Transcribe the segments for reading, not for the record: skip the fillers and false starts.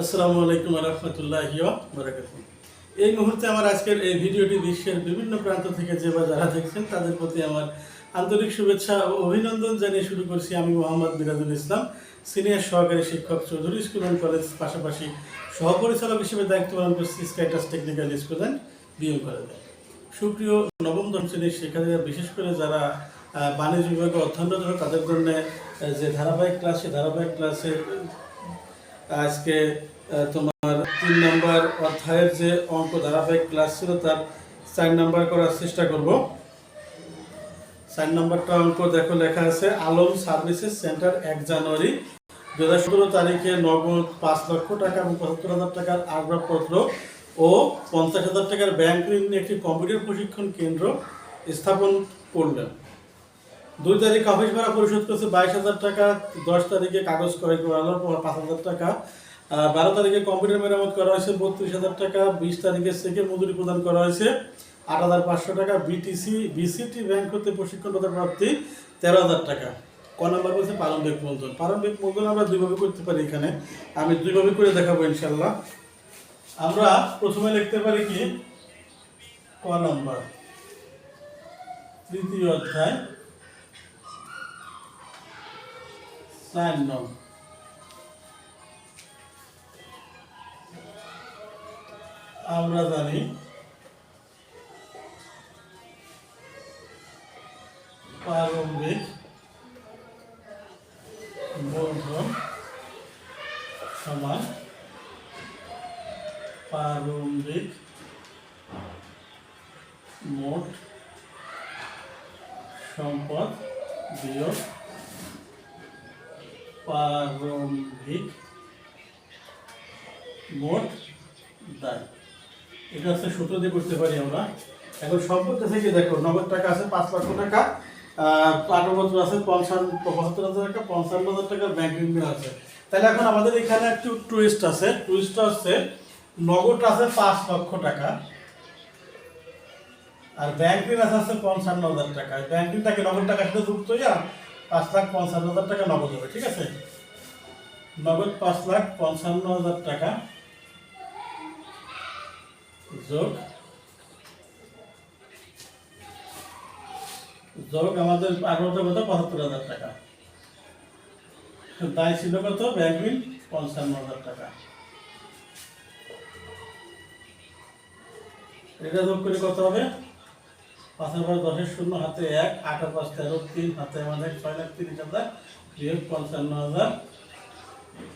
আসসালামু আলাইকুম ওয়া রাহমাতুল্লাহি ওয়া বারাকাতুহু। এই মুহূর্তে আমার আজকের এই ভিডিওটি বিশ্বের বিভিন্ন প্রান্ত থেকে যে বা যারা দেখছেন তাদের প্রতি আমার আন্তরিক শুভেচ্ছা ও অভিনন্দন জানিয়ে শুরু করছি। আমি মোহাম্মদ মিরাজুল ইসলাম, সিনিয়র সহকারী শিক্ষক, চৌধুরী স্কুল অ্যান্ড কলেজ, পাশাপাশি সহপরিচালক হিসেবে দায়িত্ব পালন করছি স্কাইটাস টেকনিক্যাল স্কুল অ্যান্ড বিএম কলেজে। সুপ্রিয় নবম দশম শ্রেণীর শিক্ষার্থীরা, বিশেষ করে যারা বাণিজ্য বিভাগে অধ্যয়নরত তাদের জন্য যে ধারাবাহিক ক্লাস, সে ধারাবাহিক ক্লাসে আজকে তোমার 3 নম্বর অধ্যায়ের যে অঙ্ক ধারাবাহিক ক্লাস ছিল তার 4 নম্বর করার চেষ্টা করব। 4 নম্বরটা অঙ্ক দেখো, লেখা আছে আলম সার্ভিসেস সেন্টার 1 জানুয়ারি 2017 তারিখে নগদ 5 লক্ষ টাকা এবং 75,000 টাকার আসবাবপত্র ও 50,000 টাকার ব্যাংক ঋণ নিয়ে একটি কম্পিউটার প্রশিক্ষণ কেন্দ্র স্থাপন করলেন। 2 তারিখ অফিস ভাড়া পরিশোধ করছে 22,000 টাকা, 10 তারিখে কাগজ ক্রয় করা হলো 5,000 টাকা, 12 তারিখে কম্পিউটার মেরামত করা হয়েছে 32,000 টাকা, 20 তারিখে চেকের মজুরি প্রদান করা হয়েছে 8,500 টাকা, বিসিটি ব্যাংক হতে প্রশিক্ষণ প্রাপ্তি 13,000 টাকা। ক নাম্বার বলছে প্রারম্ভিক মূলধন। প্রারম্ভিক মূলধন আমরা দুইভাবে করতে পারি, এখানে আমি দুইভাবে করে দেখাবো ইনশাল্লাহ। আমরা প্রথমে লিখতে পারি কি, ক নাম্বার তৃতীয় অধ্যায় 4 নং। আমরা জানি প্রারম্ভিক মূলধন সমান প্রারম্ভিক মোট সম্পদ বিয়োগ প্রারম্ভিক মোট দায়। এটা হচ্ছে সূত্র দিয়ে করতে পারি আমরা। এখন সম্পদটা থেকে দেখো, নগদ টাকা আছে 5 লক্ষ টাকা, আসবাবপত্র আছে 75,000 টাকা, 55,000 টাকা ব্যাংক ঋণ আছে। তাহলে এখন আমাদের এখানে একটু টুইস্ট আছে। টুইস্টটা হচ্ছে নগদ আছে 5 লক্ষ টাকা আর ব্যাংক ঋণ আছে 55,000 টাকা। ব্যাংক ঋণটাকে নগদ টাকার সাথে যুক্ত হইয়া 5,55,000 টাকা নগদ হবে। ঠিক আছে, নগদ 5,55,000 টাকা যোগ আমাদের আগরটা কত, 75,000 টাকা। দায় ছিল কত, ব্যাংক ঋণ 55,000 টাকা। এটা যোগ করে কত হবে, 5 আর 5 10 শূন্য, হাতে 1, 8 আর 5 13, 3 হাতে আমাদের 6,30,000 বিয়োগ 55,000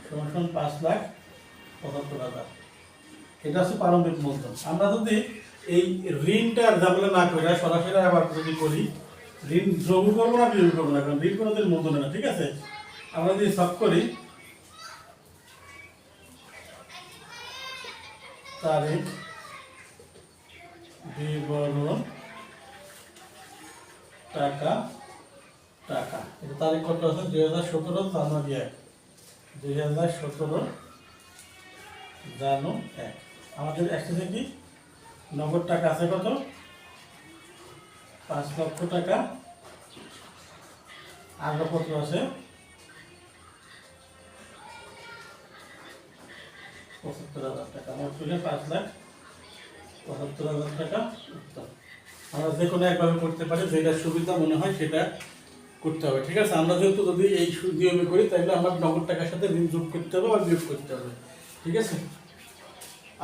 সমান 5,75,000। এটা হচ্ছে প্রারম্ভিক মূলধন। আমরা যদি এই ঋণটার ঝামেলা না করে সরাসরি আবার যদি করি, ঋণ যোগ করবো না বিয়োগ করবো না, কারণ ঋণ কোনোদিন মূলধন না। ঠিক আছে, আমরা যদি সব করি তারিখ বিবরণ টাকা টাকা, এটা তারিখ কত আছে, 2017 জানুয়ারি 1, 2017 জানু 1। আমাদের একসাথে কি নগদ টাকা আছে কত, 5 লক্ষ টাকা, আসবাবপত্র আছে 75,000 টাকা, মোট মিলে 5,75,000 টাকা উত্তর। আমরা যে কোনো একভাবে করতে পারি, যেটা সুবিধা মনে হয় সেটা করতে হবে। ঠিক আছে, আমরা যেহেতু যদি এই নিয়মে করি তাহলে আমরা নগদ টাকার সাথে ঋণ যোগ করতে হবে বা বিয়োগ করতে হবে। ঠিক আছে,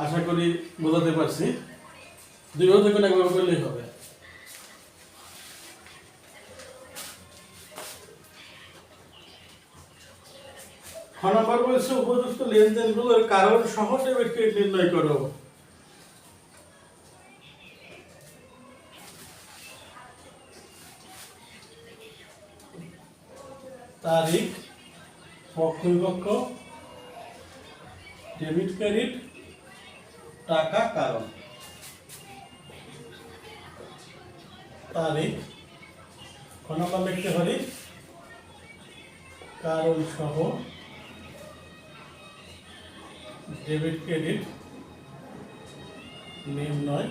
আশা করি বোঝাতে পারছি। দুইভাবে যে কোনো একভাবে করলেই হবে। খ নম্বর বলছে উপযুক্ত লেনদেনগুলোর কারণ সহ ডেবিট ক্রেডিট নির্ণয় করো। তারিখ, পক্ষ বিপক্ষ, ডেবিট ক্রেডিট, টাকা, কারণ। তারিখ খ নম্বর লিখতে পারি কারণ সহ ডেবিট ক্রেডিট নির্ণয়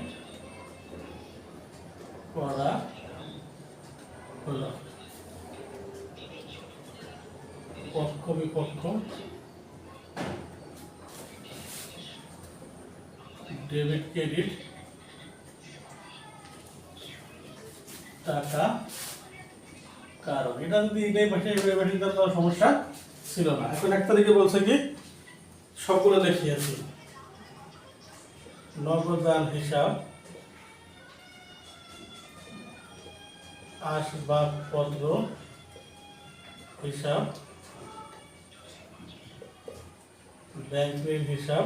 করা হলো। পক্ষ বিপক্ষ ডেবিট ক্রেডিট টাকা কারণ এটা যদি এটাই পাশে তাহলে সমস্যা ছিল না। এখন 1 তারিখে বলছে কি সবগুলো দেখিয়েছি, নগদান হিসাব, আসবাবপত্র হিসাব, ব্যাংক ঋণ হিসাব,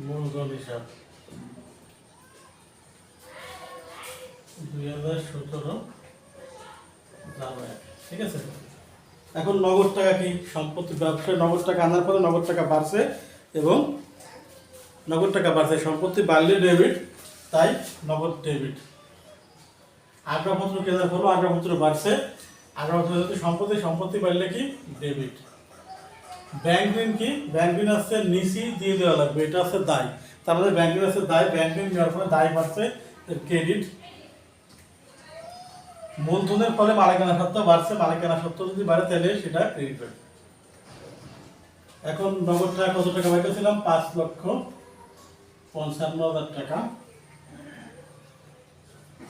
মূলধন হিসাব 2017 জানুয়ারি। ঠিক আছে, এখন নগদ টাকা কি সম্পত্তি ব্যবসায় নগদ টাকা আনার পরে নগদ টাকা বাড়ছে এবং নগদ টাকা বাড়ছে, সম্পত্তি বাড়লে ডেবিট, তাই নগদ ডেবিট। আসবাবপত্র কেনার পরও আসবাবপত্র বাড়ছে, আসবাবপত্র যদি সম্পত্তি বাড়লে কি ডেবিট। ব্যাংক ঋণ কি, ব্যাংক ঋণ আছে নিচি দিয়ে দেওয়া লাগবে, এটা আছে দায়, তার মধ্যে ব্যাংক ঋণ আছে দায়, ব্যাংক ঋণ নেওয়ার পরে দায় বাড়ছে, ক্রেডিট। মূলধনের ফলে মালিকানা সত্ত্ব বাড়ছে, মালিকানা সত্ত্ব যদি বাড়ে তাহলে সেটা ক্রেডিট হবে। এখন নগদ টাকা কত টাকা পাইতেছিলাম, 5,55,000 টাকা,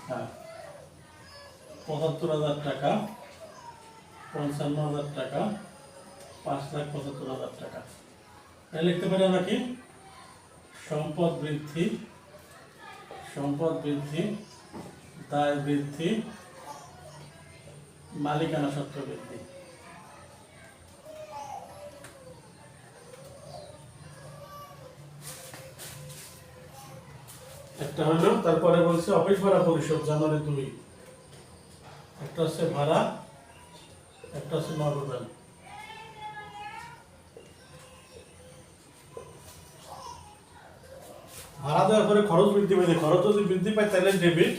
হ্যাঁ 75,000 টাকা, 55,000 টাকা, 5,75,000 টাকা। তাহলে লিখতে পারি আমরা কি সম্পদ বৃদ্ধি, দায় বৃদ্ধি, মালিকানা সত্ত্ব বৃদ্ধি। একটা হলো, তারপরে বলছে অফিস ভাড়া পরিশোধ জানুয়ারি 2, একটা হচ্ছে ভাড়া, একটা হচ্ছে নগদান। ভাড়া দেওয়ার পরে খরচ বৃদ্ধি পাইছে, খরচ যদি বৃদ্ধি পায় তাহলে ডেবিট।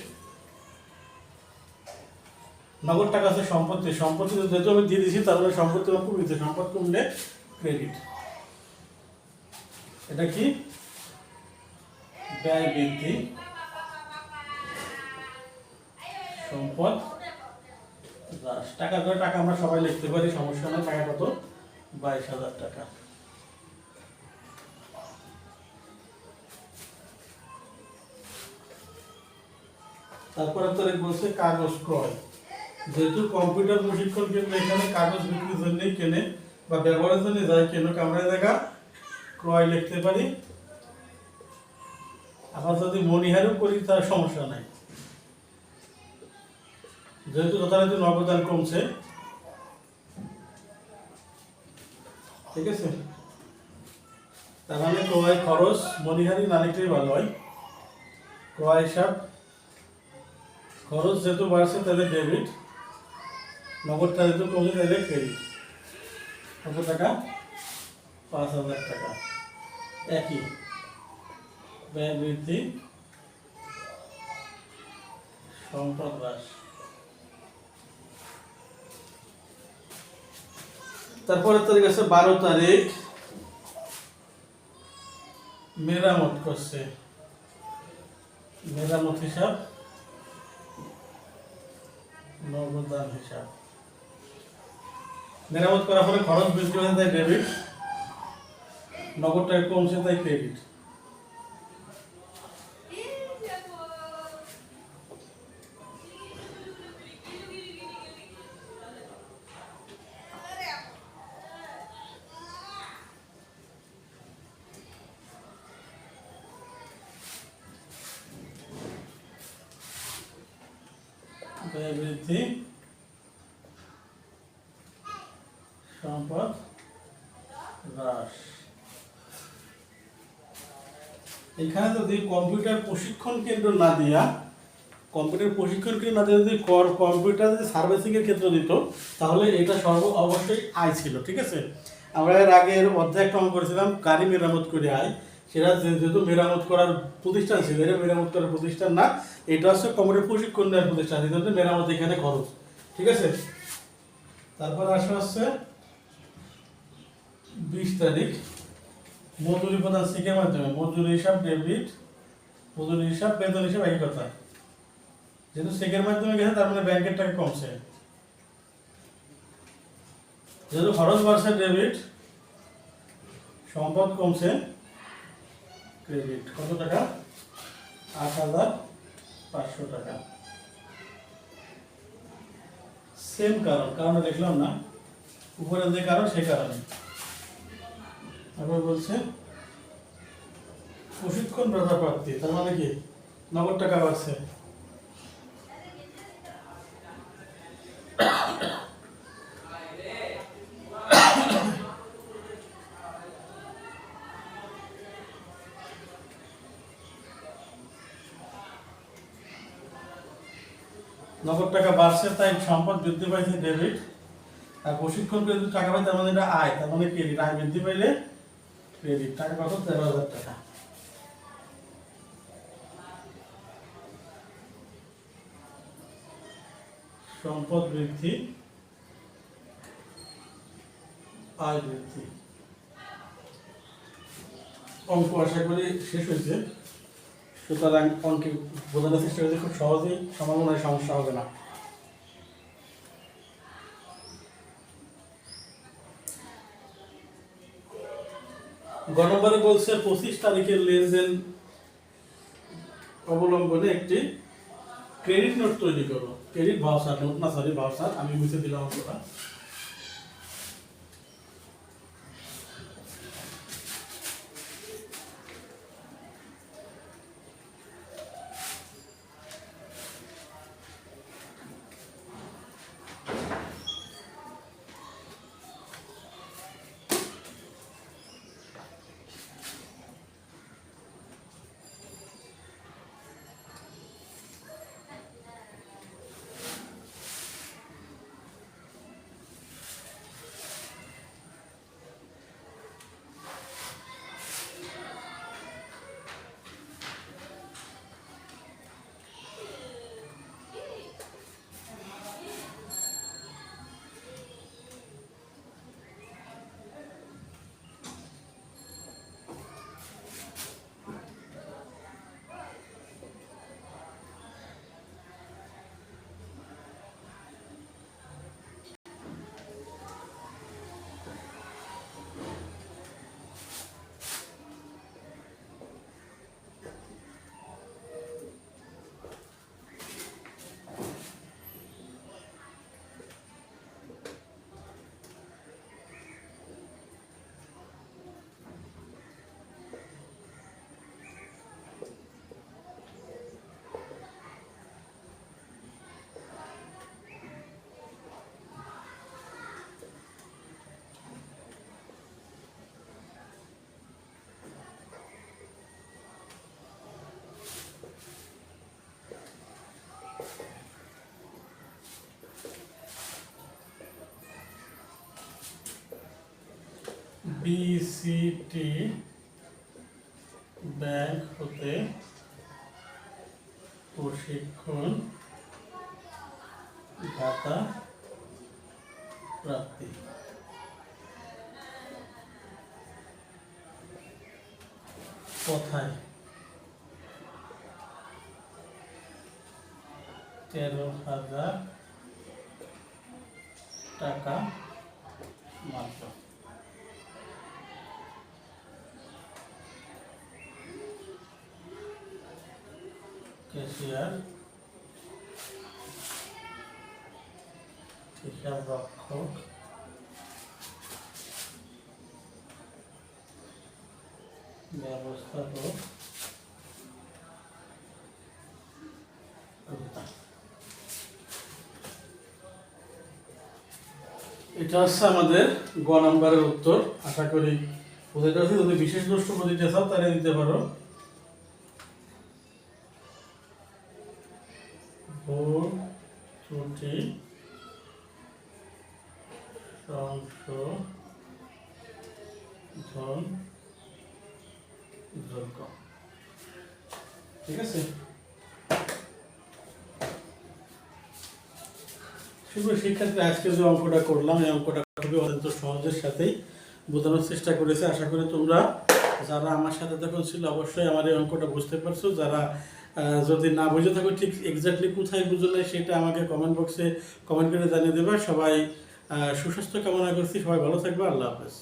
নগদ টাকা আছে সম্পত্তি যেহেতু আমি দিয়ে দিয়েছি তাহলে সম্পত্তি কমছে, সম্পদ কমলে ক্রেডিট। এটা কি ব্যয় বৃদ্ধি, সম্পদ হ্রাস। টাকা করে টাকা আমরা সবাই লিখতে পারি, সমস্যা নেই। টাকা কত, 22,000 টাকা। তারপরে তো বলছে কাগজ ক্রয়, যেহেতু কম্পিউটার প্রশিক্ষণ কেন্দ্র এখানে কাগজ বিক্রির জন্যই কেনে বা ব্যবহারের জন্য যায়, কেন আমরা জায়গা ক্রয় লিখতে পারি। আবার যদি মনিহারও করি তার সমস্যা নাই, যেহেতু যথারীতি নগদান কমছে। ঠিক আছে, তার মানে ক্রয় খরচ মনিহারি না লিখলেই ভালো হয়। ক্রয় হিসাব, খরচ যেহেতু বাড়ছে তাহলে ডেবিট, নগদটা যেহেতু কমছে তাহলে ক্রেডিট। কত টাকা, 5,000 টাকা। একই ব্যয় বৃদ্ধি, সম্পদ হ্রাস। তারপরে তারিখ আছে 12 তারিখ, মেরামত করছে, মেরামত হিসাব, নগদান হিসাব। মেরামত করার পরে খরচ বৃদ্ধি হয়েছে তাই ডেবিট, নগদ টাকা কমছে তাই ক্রেডিট। ব্যয় বৃদ্ধি, সম্পদ হ্রাস। এখানে যদি কম্পিউটার প্রশিক্ষণ কেন্দ্র না দিয়া, যদি কম্পিউটার যদি সার্ভিসিং এর ক্ষেত্রে দিত তাহলে এটা অবশ্যই আয় ছিল। ঠিক আছে, আমরা এর আগের অধ্যায় ক্রম করেছিলাম গাড়ি মেরামত করে আয়, সেটা যেহেতু মেরামত করার প্রতিষ্ঠান ছিল, এটা মেরামত করার প্রতিষ্ঠান না, এটা হচ্ছে কম্পিউটার প্রশিক্ষণ দেওয়ার প্রতিষ্ঠান, এই জন্য মেরামত এখানে খরচ। ঠিক আছে, তারপর আসা হচ্ছে 20 তারিখ, মজুরি প্রদান চেকের মাধ্যমে, মজুরি হিসাব ডেবিট, মজুরি হিসাব, বেতন হিসাব একই কথা। যেহেতু চেকের মাধ্যমে গেছে তার মানে ব্যাংকের টাকা কমছে, যেহেতু খরচ বাড়ছে ডেবিট, সম্পদ কমছে, ক্রেডিট কত টাকা? ৮,৫০০ টাকা। সেম কারণে দেখলাম না, উপরে যে কারণ সেই কারণে। তারপর বলছে প্রশিক্ষণদাতা প্রার্থী, তার মানে কি নগদ টাকা বাড়ছে। নগদ টাকা বাড়ছে, তাই সম্পদ বৃদ্ধি পাইছে, ডেবিট। আর প্রশিক্ষণ করে যদি টাকা পাই, তার মানে এটা আয়, তার মানে ক্রেডিট। আয় বৃদ্ধি পাইলে ক্রেডিট। টাকা কত? ১৩,০০০ টাকা। সম্পদ বৃদ্ধি, আয় বৃদ্ধি। অঙ্ক আশা করি শেষ হয়েছে। সুতরাং অঙ্কে বোঝানোর চেষ্টা করতে খুব সহজেই সমাধান হয়, সমস্যা হবে না। গ নম্বরে বলছে 25 তারিখের লেনদেন অবলম্বনে একটি ক্রেডিট নোট তৈরি করো। ক্রেডিট ভাউচার নোট না, সরি ভাউচার, আমি মুছে দিলাম অঙ্কটা। বিসিটি ব্যাংক হতে প্রশিক্ষণ ভাতা প্রাপ্তি। কোথায়? 13,000 টাকা মাত্র। ক্যাশিয়ার, হিসাব রক্ষক, ব্যবস্থাপক, এটা হচ্ছে আমাদের গ নম্বরের উত্তর। আশা করি বুঝতে পারছি। যদি বিশেষ প্রশ্ন দিতে চাও তাহলে দিতে পারো। ভুল ত্রুটি সংশোধন যোগ্য। ঠিক আছে, শুধু শিক্ষার্থী আজকে যে অঙ্কটা করলাম, এই অঙ্কটা খুবই অত্যন্ত সহজের সাথেই বোঝানোর চেষ্টা করেছে। আশা করি তোমরা যারা আমার সাথে তখন ছিল অবশ্যই আমার এই অঙ্কটা বুঝতে পারছো। যারা যদি না বুঝে থাকো ঠিক এক্স্যাক্টলি কোথায় বুঝো না সেটা আমাকে কমেন্ট বক্সে কমেন্ট করে জানিয়ে দেবে। সবাই সুস্বাস্থ্য কামনা করছি, সবাই ভালো থাকবে। আল্লাহ হাফেজ।